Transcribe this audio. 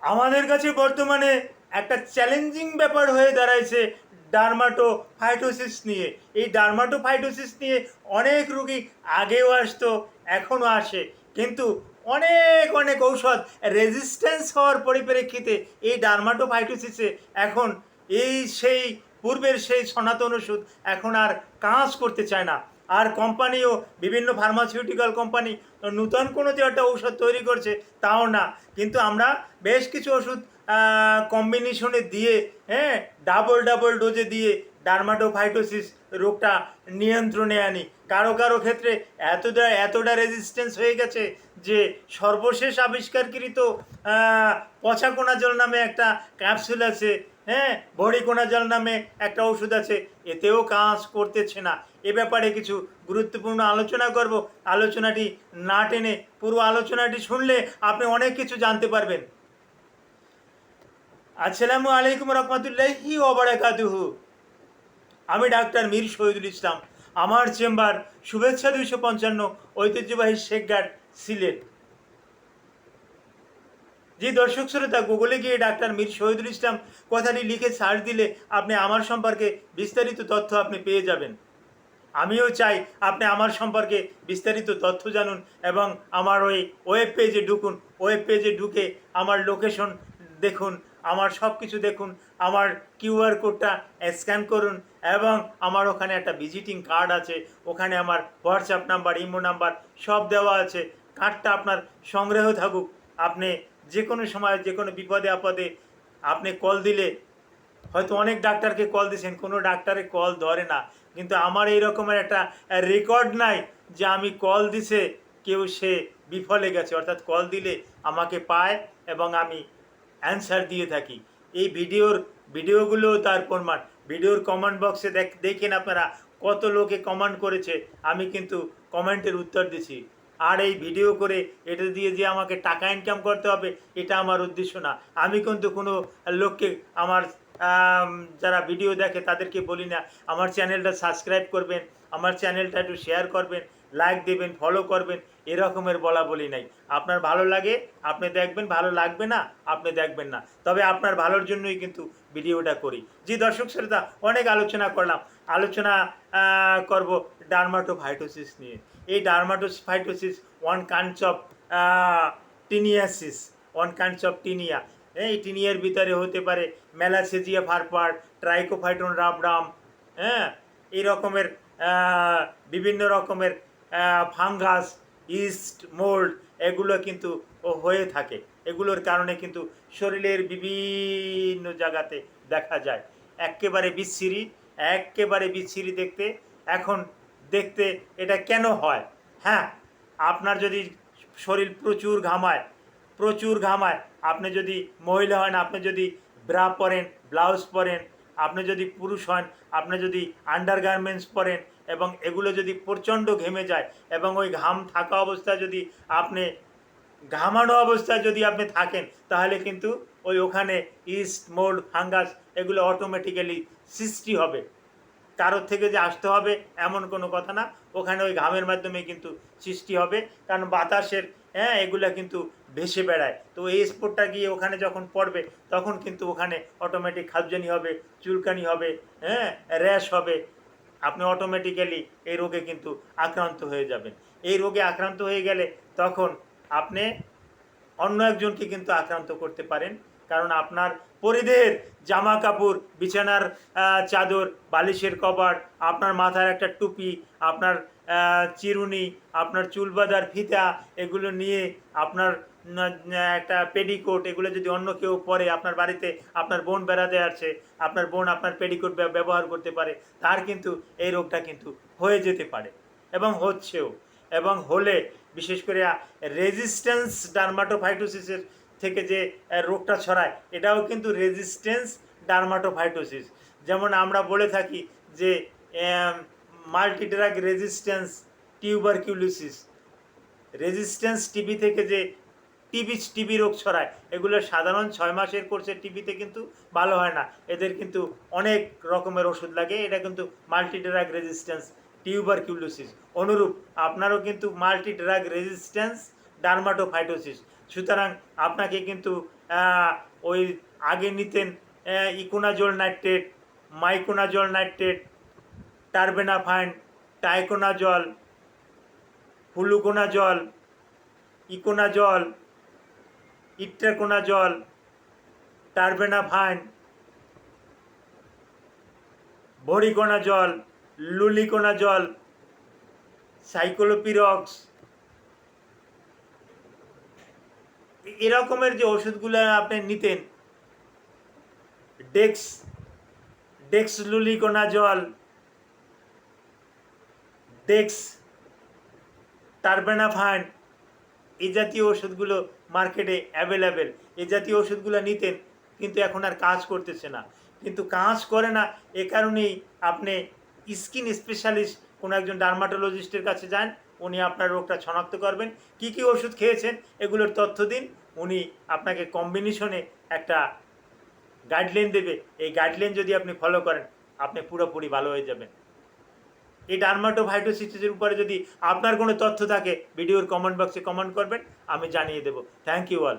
আমাদের কাছে বর্তমানে একটা চ্যালেঞ্জিং ব্যাপার হয়ে দাঁড়াইছে ডার্মাটোফাইটোসিস নিয়ে। এই ডার্মাটোফাইটোসিস নিয়ে অনেক রোগী আগেও আসতো, এখনও আসে, কিন্তু অনেক অনেক ঔষধ রেজিস্ট্যান্স হওয়ার পরিপ্রেক্ষিতে এই ডার্মাটোফাইটোসিসে এখন সেই পূর্বের সেই সনাতন ওষুধ এখন আর কাজ করতে চায় না। আর কোম্পানিও, বিভিন্ন ফার্মাসিউটিক্যাল কোম্পানি নূতন কোনো যে একটা ঔষধ তৈরি করছে তাও না, কিন্তু আমরা বেশ কিছু ওষুধ কম্বিনেশনে দিয়ে, হ্যাঁ, ডাবল ডাবল ডোজে দিয়ে ডার্মাটোফাইটোসিস রোগটা নিয়ন্ত্রণে আনি। কারো কারো ক্ষেত্রে এতটা রেজিস্ট্যান্স হয়ে গেছে যে সর্বশেষ আবিষ্কারকৃত পচাকোনাজল নামে একটা ক্যাপসুল আছে, হ্যাঁ, বড়িকোনাজল নামে একটা ওষুধ আছে, এতেও কাজ করতেছে না। এ ব্যাপারে কিছু গুরুত্বপূর্ণ আলোচনা করব। আলোচনাটি না টেনে পুরো আলোচনাটি শুনলে আপনি অনেক কিছু জানতে পারবেন। আসসালামু আলাইকুম রহমতুল্লাহি ওয়া বারাকাতুহু। আমি ডাক্তার মীর শহীদুল ইসলাম। আমার চেম্বার শুভেচ্ছা 255, ঐতিহ্যবাহী শেখঘাট, সিলেট। যে দর্শক শ্রোতা গুগলে গিয়ে ডাক্তার মীর শহীদুল ইসলাম কথাটি লিখে সার্চ দিলে আপনি আমার সম্পর্কে বিস্তারিত তথ্য আপনি পেয়ে যাবেন। আমিও চাই আপনি আমার সম্পর্কে বিস্তারিত তথ্য জানুন এবং আমার ওই ওয়েব পেজে ঢুকুন। ওয়েব পেজে ঢুকে আমার লোকেশন দেখুন, আমার সব কিছু দেখুন, আমার কিউআর কোডটা স্ক্যান করুন এবং আমার ওখানে একটা ভিজিটিং কার্ড আছে, ওখানে আমার হোয়াটসঅ্যাপ নাম্বার, ইমো নাম্বার সব দেওয়া আছে। কার্ডটা আপনার সংগ্রহ থাকুক। আপনি যে কোনো সময় যে কোনো বিপদে আপদে আপনি কল দিলে, হয়তো অনেক ডাক্তারকে কল দিয়েছেন, কোনো ডাক্তারে কল ধরে না, কিন্তু আমার এই রকমের একটা রেকর্ড নাই যে আমি কল দিছে কেউ সে বিফলে গেছে। অর্থাৎ কল দিলে আমাকে পায় এবং আমি অ্যান্সার দিয়ে থাকি। এই ভিডিওগুলোও তার প্রমাণ। ভিডিওর কমেন্ট বক্সে দেখেন আপনারা কত লোকে কমেন্ট করেছে, আমি কিন্তু কমেন্টের উত্তর দিছি। আর এই ভিডিও করে এটা দিয়ে যে আমাকে টাকা ইনকাম করতে হবে এটা আমার উদ্দেশ্য না। আমি কিন্তু কোনো লোককে, আমার যারা ভিডিও দেখে তাদেরকে বলি না আমার চ্যানেলটা সাবস্ক্রাইব করবেন, আমার চ্যানেলটা একটু শেয়ার করবেন, লাইক দেবেন, ফলো করবেন, এরকমের বলা বলি নাই। আপনার ভালো লাগে আপনি দেখবেন, ভালো লাগবে না আপনি দেখবেন না, তবে আপনার ভালোর জন্যই কিন্তু ভিডিওটা করি। জি দর্শক শ্রোতা, অনেক আলোচনা করলাম, আলোচনা করব ডার্মাটোফাইটোসিস নিয়ে। এই dermatophytosis one kinds of টিনিয়াসিস, one kinds of tinea. এই টিনিয়ার ভিতরে হতে পারে ম্যালাসেজিয়া ভারপার, ট্রাইকোফাইটন রাবডাম, হ্যাঁ, এই রকমের বিভিন্ন রকমের ফাঙ্গাস, ইস্ট, মোল্ড, এগুলো কিন্তু হয়ে থাকে। এগুলোর কারণে কিন্তু শরীরের বিভিন্ন জায়গাতে দেখা যায়। একেবারে বিচ্ছিরি দেখতে। এখন দেখতে এটা কেন হয়? হ্যাঁ, আপনার যদি শরীর প্রচুর ঘামায়, আপনি যদি মহিলা হন, আপনি যদি ব্রা পরেন, ব্লাউজ পরেন, আপনি যদি পুরুষ হন, আপনি যদি আন্ডারগার্মেন্টস পরেন এবং এগুলো যদি প্রচণ্ড ঘেমে যায় এবং ওই ঘাম থাকা অবস্থায় যদি আপনি, ঘামানো অবস্থায় যদি আপনি থাকেন, তাহলে কিন্তু ওখানে ইস্ট, মোল্ড, ফাঙ্গাস এগুলো অটোমেটিক্যালি সৃষ্টি হবে। কারোর থেকে যে আসতে হবে এমন কোনো কথা না, ওখানে ওই ঘামের মাধ্যমে কিন্তু সৃষ্টি হবে, কারণ বাতাসের, হ্যাঁ, এগুলা কিন্তু ভেসে বেড়ায়। তো এই স্পোর্টটা গিয়ে ওখানে যখন পড়বে তখন কিন্তু ওখানে অটোমেটিক খাদ্যানি হবে, চুলকানি হবে, হ্যাঁ, র্যাশ হবে। আপনি অটোমেটিক্যালি এই রোগে কিন্তু আক্রান্ত হয়ে যাবেন। এই রোগে আক্রান্ত হয়ে গেলে তখন আপনি অন্য একজনকে কিন্তু আক্রান্ত করতে পারেন, কারণ আপনার পরিধেয়ের জামা কাপড়, বিছানার চাদর, বালিশের কভার, আপনার মাথার একটা টুপি, আপনার চিরুনি, আপনার চুল বাঁধার ফিতা, এগুলো নিয়ে আপনার একটা পেডিকোট, এগুলো যদি অন্য কেউ পরে, আপনার বাড়িতে আপনার বোন বেড়াতে আসছে, আপনার বোন আপনার পেডিকোট ব্যবহার করতে পারে, তার কিন্তু এই রোগটা কিন্তু হয়ে যেতে পারে এবং হচ্ছেও। এবং হলে বিশেষ করে রেজিস্ট্যান্স ডার্মাটোফাইটোসিসের থেকে যে রোগটা ছড়ায়, এটাও কিন্তু রেজিস্ট্যান্স ডার্মাটোফাইটোসিস। যেমন আমরা বলে থাকি যে multidrug resistance tuberculosis. Resistance TB থেকে যে টিবি রোগ ছড়ায়, এগুলো সাধারণ 6 মাসের কোর্সের টিবিতে কিন্তু ভালো হয় না, এদের কিন্তু অনেক রকমের ওষুধ লাগে। এটা কিন্তু মাল্টিড্রাগ রেজিস্ট্যান্স টিউবারকিউলোসিস। অনুরূপ আপনারও কিন্তু মাল্টিড্রাগ রেজিস্ট্যান্স ডার্মাটোফাইটোসিস। সুতরাং আপনাকে কিন্তু ওই আগে নিতেন econazole nitrate, miconazole nitrate, terbinafine, tioconazole, fluconazole, econazole, itraconazole, terbinafine, voriconazole, luliconazole, ciclopirox, এরকমের যে ওষুধগুলো আপনি নিতেন, ডেক্সলুলিকোনাজল, ডেক্স টারবেনাফাইন, এই জাতীয় ওষুধগুলো মার্কেটে অ্যাভেলেবেল। এই জাতীয় ওষুধগুলো নিতেন, কিন্তু এখন আর কাজ করতেছে না। কিন্তু কাজ করে না এ কারণেই আপনি স্কিন স্পেশালিস্ট কোনো একজন ডার্মাটোলজিস্টের কাছে যান, উনি আপনার রোগটা শনাক্ত করবেন, কি কি ওষুধ খেয়েছেন এগুলোর তথ্য দিন, উনি আপনাকে কম্বিনেশনে একটা গাইডলাইন দেবে। এই গাইডলাইন যদি আপনি ফলো করেন, আপনি পুরোপুরি ভালো হয়ে যাবেন। এই ডার্মাটোফাইটোসিসের উপরে যদি আপনার কোনো তথ্য থাকে, ভিডিওর কমেন্ট বক্সে কমেন্ট করবেন, আমি জানিয়ে দেব। Thank you all.